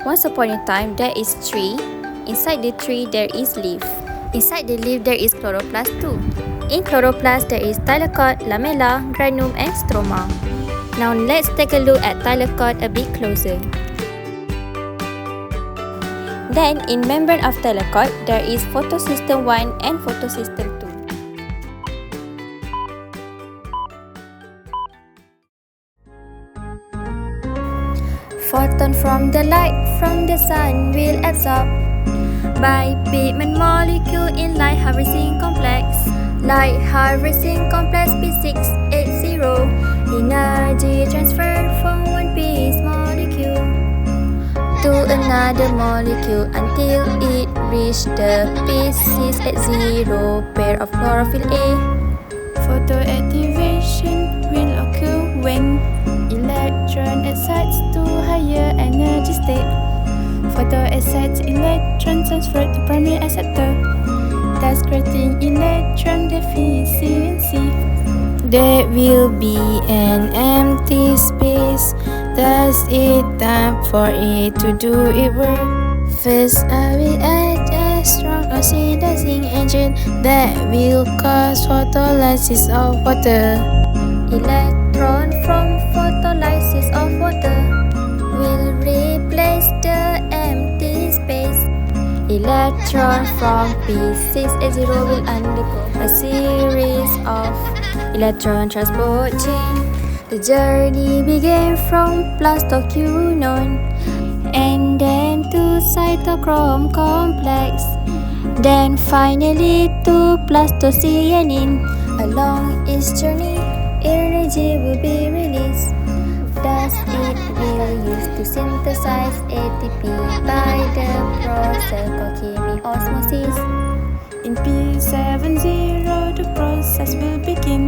Once upon a time, there is tree. Inside the tree, there is leaf. Inside the leaf, there is chloroplast too. In chloroplast, there is thylakoid, lamella, granum, and stroma. Now let's take a look at thylakoid a bit closer. Then, in membrane of thylakoid, there is photosystem 1 and photosystem 2. Photon from the light from the sun will absorb by pigment molecule in light harvesting complex. Light harvesting complex P680. Energy transferred from one piece molecule to another molecule until it reaches the P680 pair of chlorophyll A. Photoactivation will occur when electron excites to higher energy state. Photoexcited electron transferred to primary acceptor, thus creating electron deficiency. There will be an empty space, thus it's time for it to do its work. First, I will add a strong oxidizing agent that will cause photolysis of water. Electron from photolysis of water will replace the empty space. Electron from P680 will undergo a series of electron transport chain. The journey began from plastoquinone and then to cytochrome complex, then finally to plastocyanine. Along its journey, energy will be released. Thus, it will use to synthesize ATP by the process called chemiosmosis. In P70, the process will begin.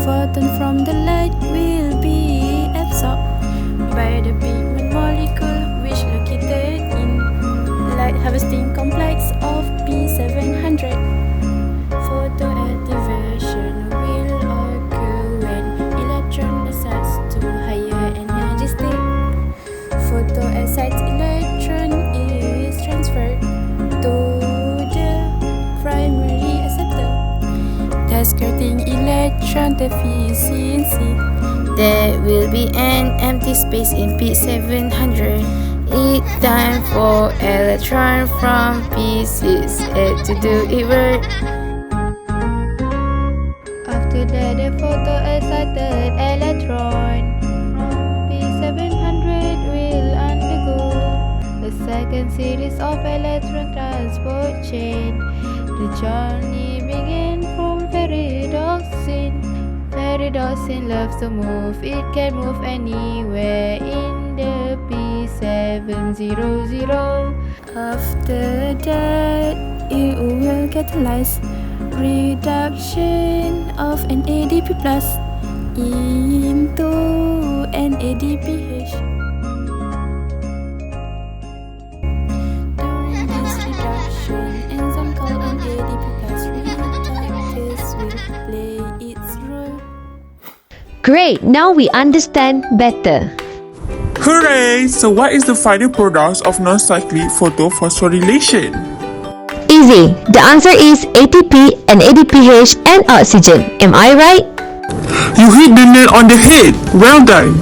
Photon from the light will be absorbed by the pigment molecule which located in light harvesting complex of P700. Photoactivation will occur when electron excites to higher energy state. Photoexcited electron is transferred to the primary acceptor, thus creating electron deficiency. There will be an empty space in P700. It's time for electron from P6 to do its work. After that, the photoexcited electron from P700 will undergo a second series of electron transport chain. The journey began from ferredoxin. Ferredoxin loves to move. It can move anywhere in the P700. After that, it will catalyze reduction of an ADP plus into an ADPH. During this reduction, enzyme called an ADP plus reductase will play its role. Great, now we understand better. Hooray! So what is the final product of non-cyclic photophosphorylation? Easy. The answer is ATP and ADPH and oxygen. Am I right? You hit the nail on the head. Well done!